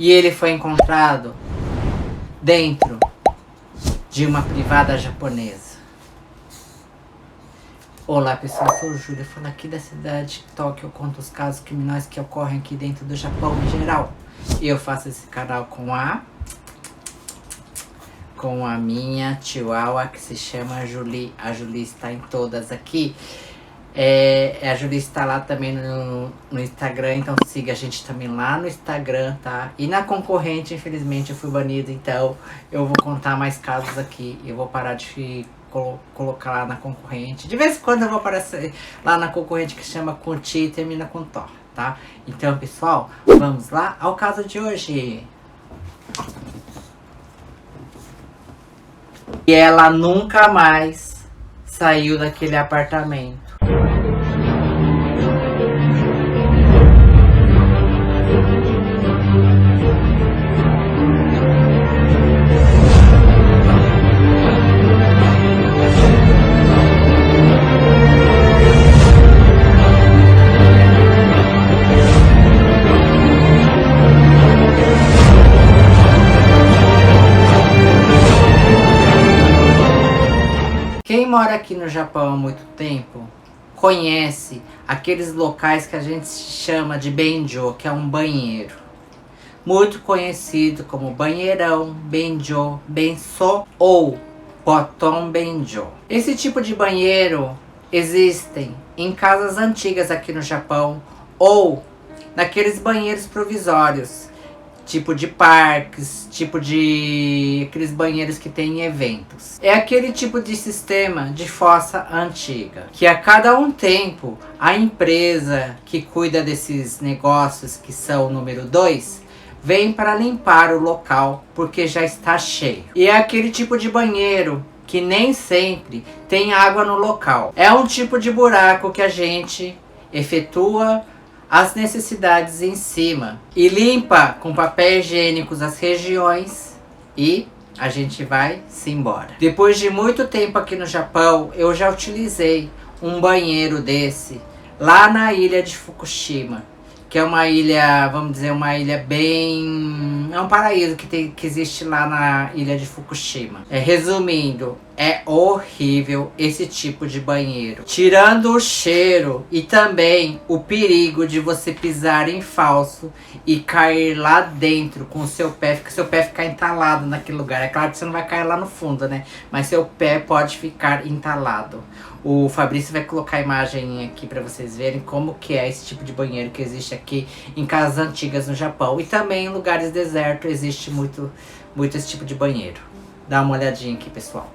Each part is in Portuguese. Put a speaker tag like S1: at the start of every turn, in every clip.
S1: E ele foi encontrado dentro de uma privada japonesa. Olá pessoal, eu sou o Júlio, falo aqui da cidade de Tóquio. Eu conto os casos criminosos que ocorrem aqui dentro do Japão em geral. E eu faço esse canal com a minha chihuahua, que se chama Julie. A Julie está em todas aqui. A Julie está lá também no Instagram, então siga a gente também lá no Instagram, tá? E na concorrente, infelizmente, eu fui banido, então eu vou contar mais casos aqui. Eu vou parar de colocar lá na concorrente. De vez em quando eu vou aparecer lá na concorrente, que chama com Ti e termina com Tó, tá? Então, pessoal, vamos lá ao caso de hoje. E ela nunca mais saiu daquele apartamento. Quem mora aqui no Japão há muito tempo conhece aqueles locais que a gente chama de benjo, que é um banheiro. Muito conhecido como banheirão, benjo, benso ou boton benjo. Esse tipo de banheiro existem em casas antigas aqui no Japão ou naqueles banheiros provisórios, tipo de parques, tipo de aqueles banheiros que tem em eventos. É aquele tipo de sistema de fossa antiga, que a cada um tempo a empresa que cuida desses negócios, que são o número 2, vem para limpar o local porque já está cheio. E é aquele tipo de banheiro que nem sempre tem água no local. É um tipo de buraco que a gente efetua as necessidades em cima e limpa com papel higiênico as regiões e a gente vai-se embora. Depois de muito tempo aqui no Japão, eu já utilizei um banheiro desse lá na ilha de Fukushima, que é uma ilha, vamos dizer, uma ilha bem... é um paraíso que existe lá na ilha de Fukushima. Resumindo, é horrível esse tipo de banheiro. Tirando o cheiro e também o perigo de você pisar em falso e cair lá dentro com o seu pé, porque seu pé ficar entalado naquele lugar. É claro que você não vai cair lá no fundo, né? Mas seu pé pode ficar entalado. O Fabrício vai colocar a imagem aqui para vocês verem como que é esse tipo de banheiro que existe aqui em casas antigas no Japão. E também em lugares desertos existe muito esse tipo de banheiro. Dá uma olhadinha aqui, pessoal.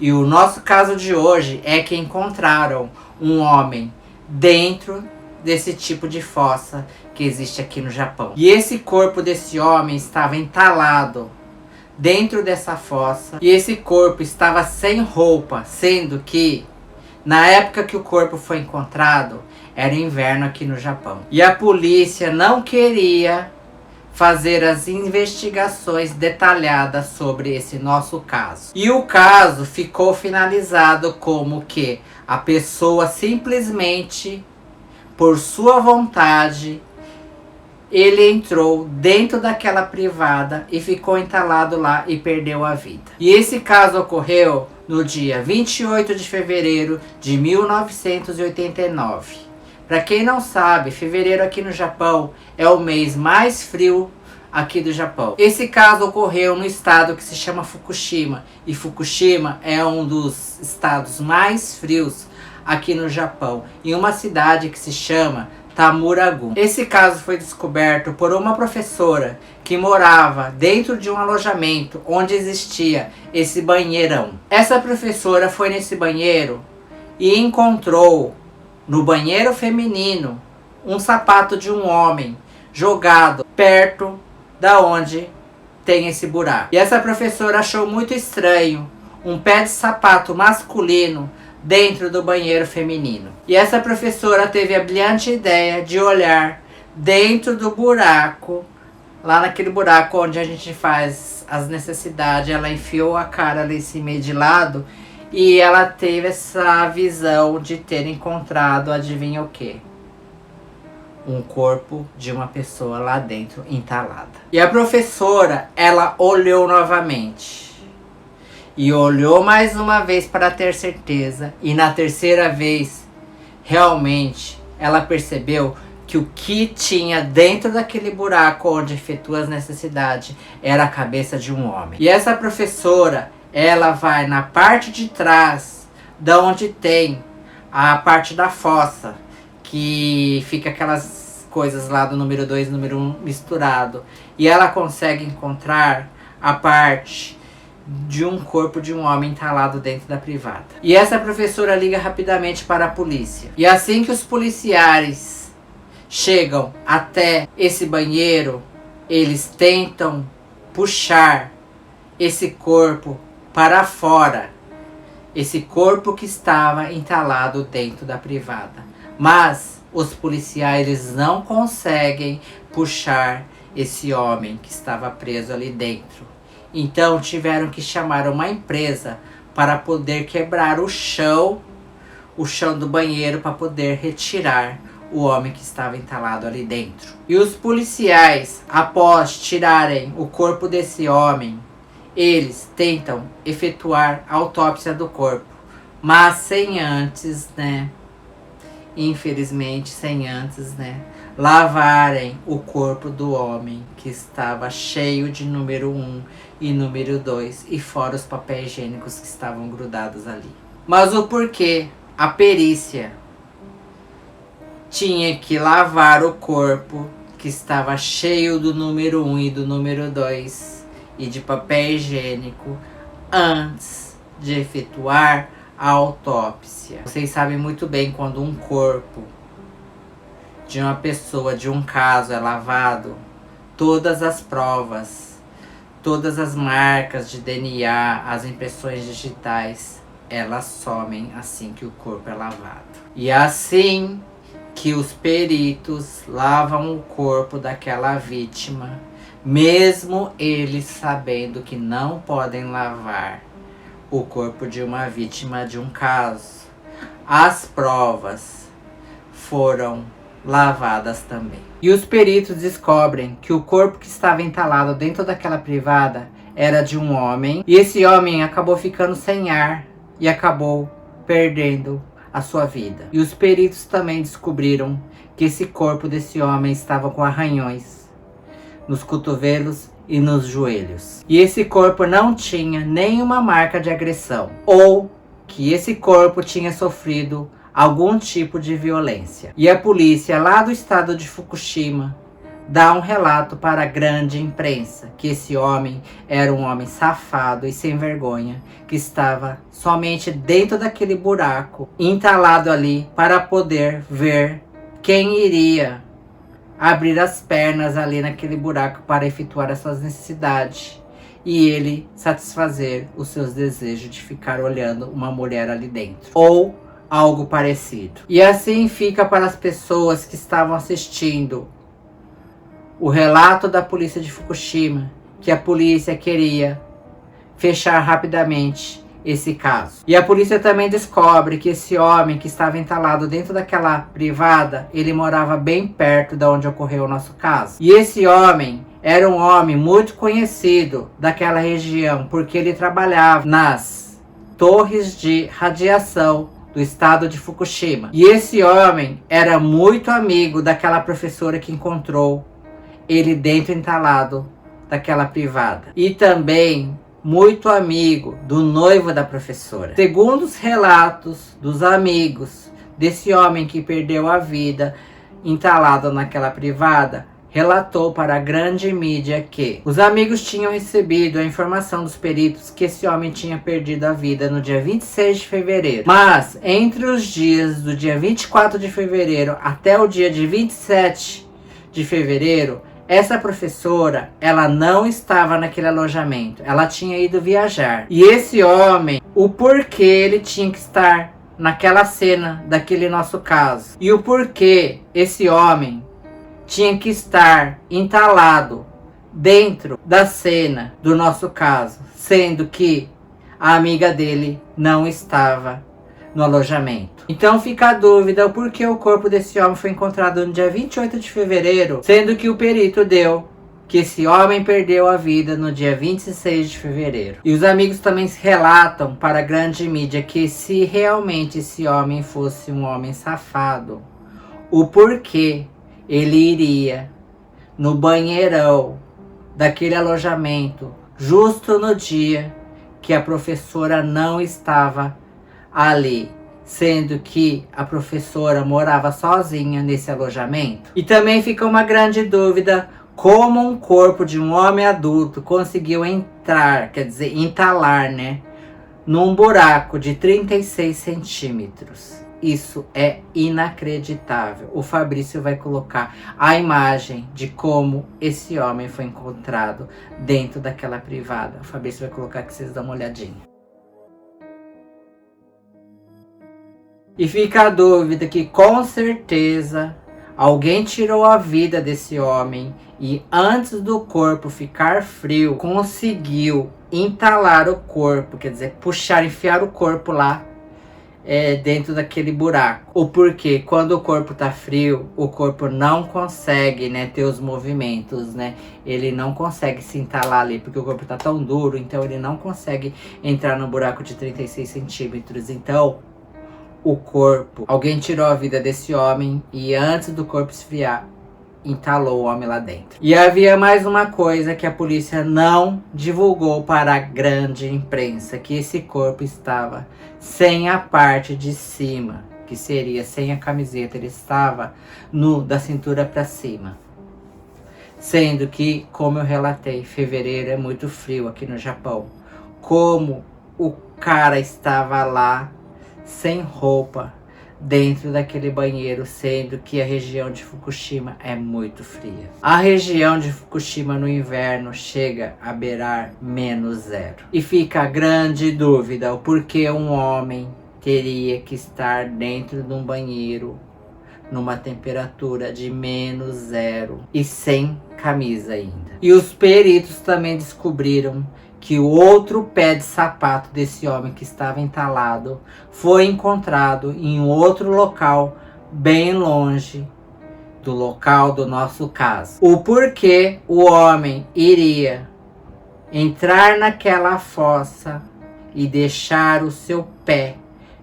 S1: E o nosso caso de hoje é que encontraram um homem dentro desse tipo de fossa que existe aqui no Japão. E esse corpo desse homem estava entalado dentro dessa fossa. E esse corpo estava sem roupa, sendo que na época que o corpo foi encontrado, era inverno aqui no Japão. E a polícia não queria fazer as investigações detalhadas sobre esse nosso caso. E o caso ficou finalizado como que a pessoa simplesmente, por sua vontade, ele entrou dentro daquela privada e ficou entalado lá e perdeu a vida. E esse caso ocorreu no dia 28 de fevereiro de 1989. Para quem não sabe, fevereiro aqui no Japão é o mês mais frio aqui do Japão. Esse caso ocorreu no estado que se chama Fukushima. E Fukushima é um dos estados mais frios aqui no Japão. Em uma cidade que se chama Tamuragu. Esse caso foi descoberto por uma professora que morava dentro de um alojamento onde existia esse banheirão. Essa professora foi nesse banheiro e encontrou no banheiro feminino um sapato de um homem jogado perto da onde tem esse buraco. E essa professora achou muito estranho um pé de sapato masculino dentro do banheiro feminino. E essa professora teve a brilhante ideia de olhar dentro do buraco, lá naquele buraco onde a gente faz as necessidades. Ela enfiou a cara ali assim meio de lado e ela teve essa visão de ter encontrado, adivinha o quê? Um corpo de uma pessoa lá dentro, entalada. E a professora, ela olhou novamente. E olhou mais uma vez para ter certeza. E na terceira vez, realmente, ela percebeu que o que tinha dentro daquele buraco onde efetua as necessidades era a cabeça de um homem. E essa professora, ela vai na parte de trás, da onde tem a parte da fossa, que fica aquelas coisas lá do número 2 e número 1 misturado. E ela consegue encontrar a parte de um corpo de um homem entalado dentro da privada. E essa professora liga rapidamente para a polícia. E assim que os policiais chegam até esse banheiro, eles tentam puxar esse corpo para fora. Esse corpo que estava entalado dentro da privada. Mas os policiais eles não conseguem puxar esse homem que estava preso ali dentro. Então tiveram que chamar uma empresa para poder quebrar o chão do banheiro para poder retirar o homem que estava entalado ali dentro. E os policiais, após tirarem o corpo desse homem, eles tentam efetuar a autópsia do corpo, mas sem antes, infelizmente sem antes, lavarem o corpo do homem que estava cheio de número 1 e número 2 e fora os papéis higiênicos que estavam grudados ali. Mas o porquê a perícia tinha que lavar o corpo que estava cheio do número 1 e do número 2 e de papel higiênico antes de efetuar a autópsia? Vocês sabem muito bem quando um corpo de uma pessoa, de um caso, é lavado, todas as provas, todas as marcas de DNA, as impressões digitais, elas somem assim que o corpo é lavado. E assim que os peritos lavam o corpo daquela vítima, mesmo eles sabendo que não podem lavar o corpo de uma vítima de um caso, as provas foram lavadas também. E os peritos descobrem que o corpo que estava entalado dentro daquela privada era de um homem. E esse homem acabou ficando sem ar e acabou perdendo a sua vida. E os peritos também descobriram que esse corpo desse homem estava com arranhões nos cotovelos e nos joelhos. E esse corpo não tinha nenhuma marca de agressão, ou que esse corpo tinha sofrido algum tipo de violência. E a polícia lá do estado de Fukushima dá um relato para a grande imprensa que esse homem era um homem safado e sem vergonha, que estava somente dentro daquele buraco, entalado ali para poder ver quem iria abrir as pernas ali naquele buraco para efetuar as suas necessidades e ele satisfazer os seus desejos de ficar olhando uma mulher ali dentro, ou algo parecido. E assim fica para as pessoas que estavam assistindo o relato da polícia de Fukushima, que a polícia queria fechar rapidamente esse caso. E a polícia também descobre que esse homem que estava entalado dentro daquela privada, ele morava bem perto de onde ocorreu o nosso caso. E esse homem era um homem muito conhecido daquela região, porque ele trabalhava nas torres de radiação do estado de Fukushima. E esse homem era muito amigo daquela professora que encontrou ele dentro entalado daquela privada. E também muito amigo do noivo da professora. Segundo os relatos dos amigos desse homem que perdeu a vida entalado naquela privada, relatou para a grande mídia que os amigos tinham recebido a informação dos peritos que esse homem tinha perdido a vida no dia 26 de fevereiro. Mas entre os dias do dia 24 de fevereiro até o dia de 27 de fevereiro, essa professora, ela não estava naquele alojamento. Ela tinha ido viajar. E esse homem, o porquê ele tinha que estar naquela cena daquele nosso caso. E o porquê esse homem tinha que estar entalado dentro da cena do nosso caso. Sendo que a amiga dele não estava no alojamento. Então fica a dúvida o porquê o corpo desse homem foi encontrado no dia 28 de fevereiro, sendo que o perito deu que esse homem perdeu a vida no dia 26 de fevereiro. E os amigos também relatam para a grande mídia que se realmente esse homem fosse um homem safado, o porquê ele iria no banheirão daquele alojamento justo no dia que a professora não estava ali, sendo que a professora morava sozinha nesse alojamento. E também fica uma grande dúvida como um corpo de um homem adulto conseguiu entrar, quer dizer, entalar, né, num buraco de 36 centímetros. Isso é inacreditável. O Fabrício vai colocar a imagem de como esse homem foi encontrado dentro daquela privada. O Fabrício vai colocar que vocês dão uma olhadinha. E fica a dúvida que com certeza alguém tirou a vida desse homem e antes do corpo ficar frio, conseguiu entalar o corpo, quer dizer, puxar, enfiar o corpo lá dentro daquele buraco. O porquê? Quando o corpo tá frio, o corpo não consegue, né, ter os movimentos, né? Ele não consegue se entalar ali, porque o corpo tá tão duro, então ele não consegue entrar no buraco de 36 centímetros. Então, o corpo, alguém tirou a vida desse homem e antes do corpo esfriar, entalou o homem lá dentro. E havia mais uma coisa que a polícia não divulgou para a grande imprensa, que esse corpo estava sem a parte de cima, que seria sem a camiseta, ele estava nu da cintura para cima. Sendo que, como eu relatei, fevereiro é muito frio aqui no Japão. Como o cara estava lá sem roupa dentro daquele banheiro, sendo que a região de Fukushima é muito fria. A região de Fukushima no inverno chega a beirar -0. E fica a grande dúvida o porquê um homem teria que estar dentro de um banheiro numa temperatura de -0 e sem camisa ainda. E os peritos também descobriram que o outro pé de sapato desse homem que estava entalado foi encontrado em um outro local bem longe do local do nosso caso. O porquê o homem iria entrar naquela fossa e deixar o seu pé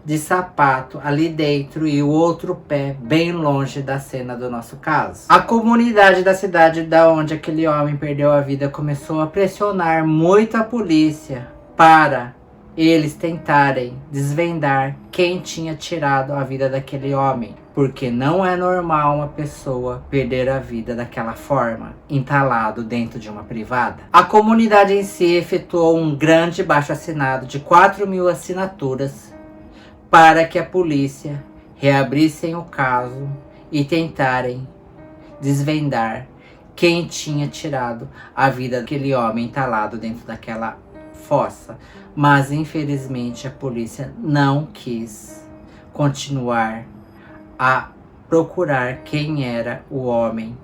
S1: de sapato ali dentro e o outro pé bem longe da cena do nosso caso. A comunidade da cidade da onde aquele homem perdeu a vida começou a pressionar muito a polícia para eles tentarem desvendar quem tinha tirado a vida daquele homem. Porque não é normal uma pessoa perder a vida daquela forma, entalado dentro de uma privada. A comunidade em si efetuou um grande abaixo-assinado de 4.000 assinaturas para que a polícia reabrissem o caso e tentarem desvendar quem tinha tirado a vida daquele homem entalado dentro daquela fossa. Mas infelizmente a polícia não quis continuar a procurar quem era o homem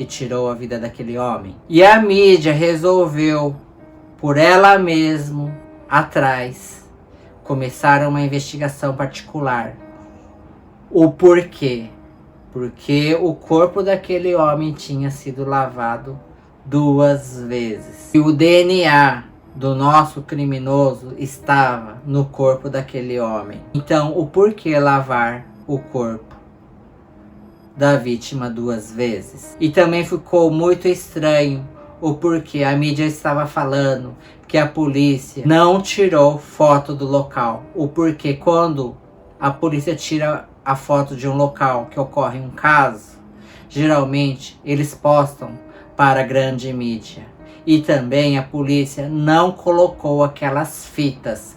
S1: que tirou a vida daquele homem. E a mídia resolveu, por ela mesma, atrás, começar uma investigação particular. O porquê? Porque o corpo daquele homem tinha sido lavado 2 vezes. E o DNA do nosso criminoso estava no corpo daquele homem. Então, o porquê lavar o corpo da vítima 2 vezes? E também ficou muito estranho o porquê a mídia estava falando que a polícia não tirou foto do local. O porquê quando a polícia tira a foto de um local que ocorre um caso, geralmente eles postam para a grande mídia. E também a polícia não colocou aquelas fitas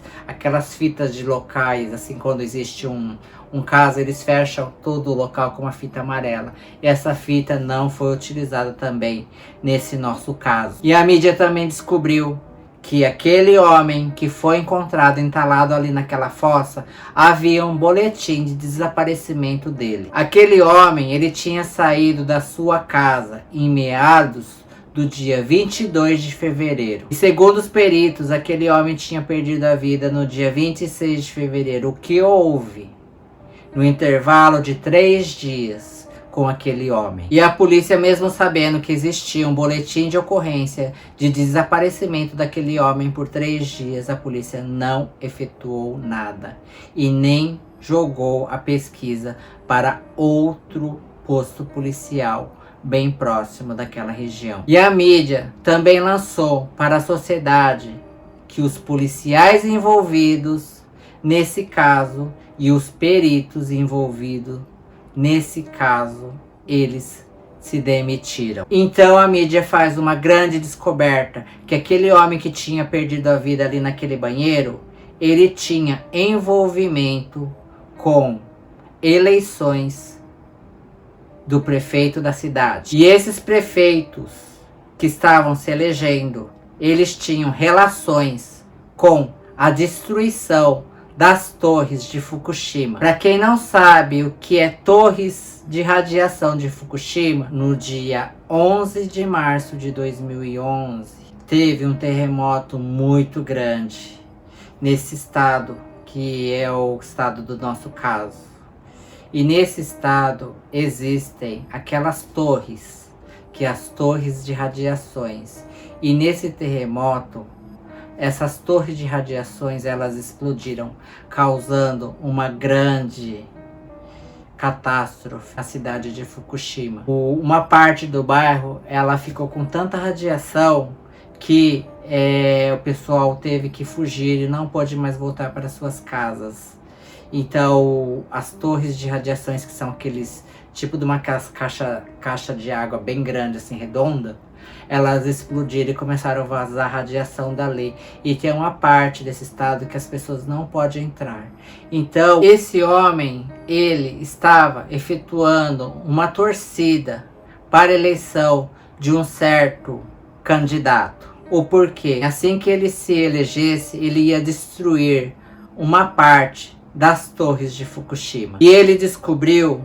S1: de locais, assim, quando existe um caso, eles fecham todo o local com uma fita amarela. E essa fita não foi utilizada também nesse nosso caso. E a mídia também descobriu que aquele homem que foi encontrado entalado ali naquela fossa, havia um boletim de desaparecimento dele. Aquele homem, ele tinha saído da sua casa em meados do dia 22 de fevereiro. E segundo os peritos, aquele homem tinha perdido a vida no dia 26 de fevereiro. O que houve no intervalo de 3 dias com aquele homem? E a polícia, mesmo sabendo que existia um boletim de ocorrência de desaparecimento daquele homem por 3 dias, a polícia não efetuou nada e nem jogou a pesquisa para outro posto policial bem próximo daquela região. E a mídia também lançou para a sociedade que os policiais envolvidos nesse caso e os peritos envolvidos nesse caso, eles se demitiram. Então a mídia faz uma grande descoberta, que aquele homem que tinha perdido a vida ali naquele banheiro, ele tinha envolvimento com eleições do prefeito da cidade. E esses prefeitos que estavam se elegendo, eles tinham relações com a destruição das torres de Fukushima. Para quem não sabe o que é torres de radiação de Fukushima, no dia 11 de março de 2011, teve um terremoto muito grande nesse estado, que é o estado do nosso caso. E nesse estado existem aquelas torres, que é as torres de radiações. E nesse terremoto, essas torres de radiações, elas explodiram, causando uma grande catástrofe na cidade de Fukushima. Uma parte do bairro, ela ficou com tanta radiação que o pessoal teve que fugir e não pôde mais voltar para suas casas. Então, as torres de radiações, que são aqueles tipo de uma caixa de água bem grande, assim, redonda, elas explodiram e começaram a vazar radiação dali. E tem uma parte desse estado que as pessoas não podem entrar. Então, esse homem, ele estava efetuando uma torcida para a eleição de um certo candidato. O porquê? Assim que ele se elegesse, ele ia destruir uma parte das torres de Fukushima. E ele descobriu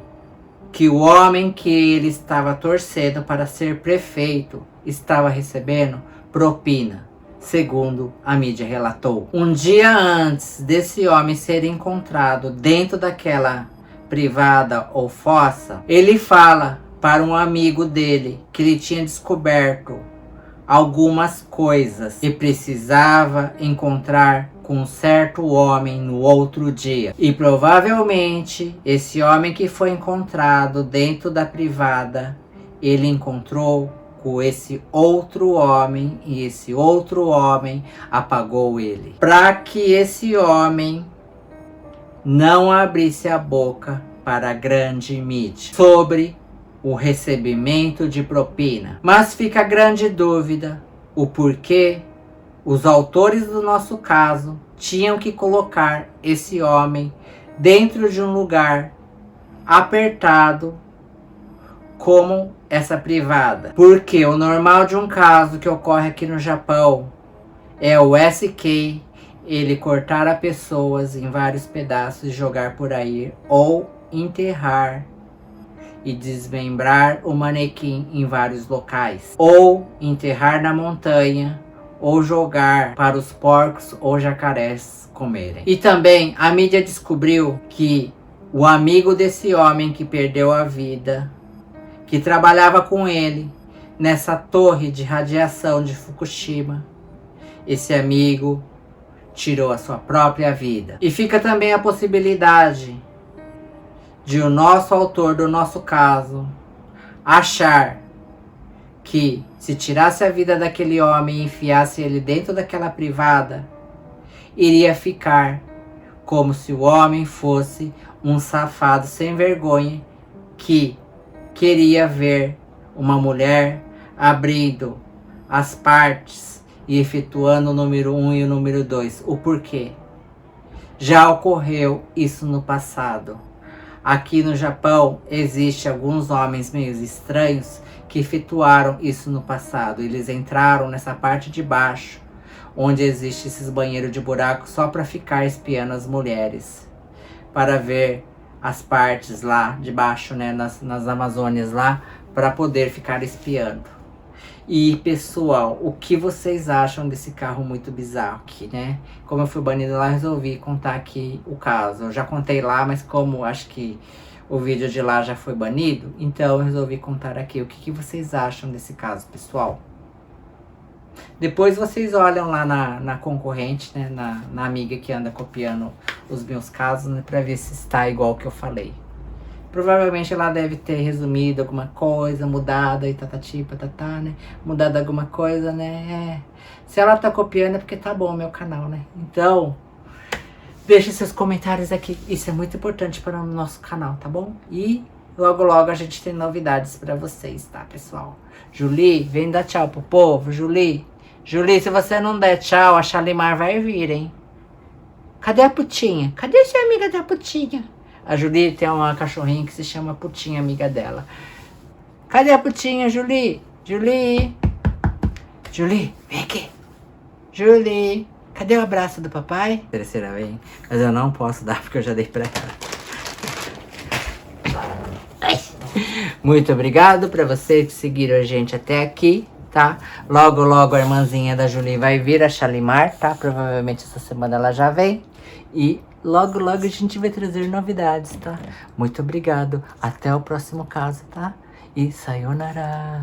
S1: que o homem que ele estava torcendo para ser prefeito estava recebendo propina, segundo a mídia relatou. Um dia antes desse homem ser encontrado dentro daquela privada ou fossa, ele fala para um amigo dele que ele tinha descoberto algumas coisas e precisava encontrar com um certo homem no outro dia. E provavelmente esse homem que foi encontrado dentro da privada, ele encontrou com esse outro homem e esse outro homem apagou ele. Para que esse homem não abrisse a boca para a grande mídia sobre o recebimento de propina. Mas fica a grande dúvida o porquê os autores do nosso caso tinham que colocar esse homem dentro de um lugar apertado como essa privada. Porque o normal de um caso que ocorre aqui no Japão é o SK, ele cortar as pessoas em vários pedaços e jogar por aí, ou enterrar e desmembrar o manequim em vários locais, ou enterrar na montanha, ou jogar para os porcos ou jacarés comerem. E também a mídia descobriu que o amigo desse homem que perdeu a vida, que trabalhava com ele nessa torre de radiação de Fukushima, esse amigo tirou a sua própria vida. E fica também a possibilidade de o nosso autor do nosso caso achar que se tirasse a vida daquele homem e enfiasse ele dentro daquela privada, iria ficar como se o homem fosse um safado sem vergonha que queria ver uma mulher abrindo as partes e efetuando o número 1 e o número 2. O porquê? Já ocorreu isso no passado. Aqui no Japão, existem alguns homens meio estranhos que efetuaram isso no passado. Eles entraram nessa parte de baixo, onde existe esses banheiros de buraco, só para ficar espiando as mulheres, para ver as partes lá de baixo, né, nas Amazônias lá, para poder ficar espiando. E pessoal, o que vocês acham desse carro muito bizarro aqui, né? Como eu fui banido lá, resolvi contar aqui o caso. Eu já contei lá, mas como acho que o vídeo de lá já foi banido, então eu resolvi contar aqui. O que vocês acham desse caso, pessoal? Depois vocês olham lá na concorrente, né? Na amiga que anda copiando os meus casos, né? Pra ver se está igual que eu falei. Provavelmente ela deve ter resumido alguma coisa, mudado e tatati, patatá, né? Mudado alguma coisa, né? Se ela tá copiando é porque tá bom o meu canal, né? Então, deixe seus comentários aqui. Isso é muito importante para o nosso canal, tá bom? E logo logo a gente tem novidades pra vocês, tá, pessoal? Julie, vem dar tchau pro povo, Julie. Julie, se você não der tchau, a Shalimar vai vir, hein? Cadê a Putinha? Cadê sua amiga da Putinha? A Julie tem uma cachorrinha que se chama Putinha, amiga dela. Cadê a Putinha, Julie? Julie? Julie, vem aqui. Julie, cadê o abraço do papai? Terceira vez, mas eu não posso dar porque eu já dei pra ela. Muito obrigado pra vocês que seguiram a gente até aqui, tá? Logo, logo a irmãzinha da Julie vai vir, a Shalimar, tá? Provavelmente essa semana ela já vem. E logo, logo a gente vai trazer novidades, tá? Muito obrigado. Até o próximo caso, tá? E sayonara.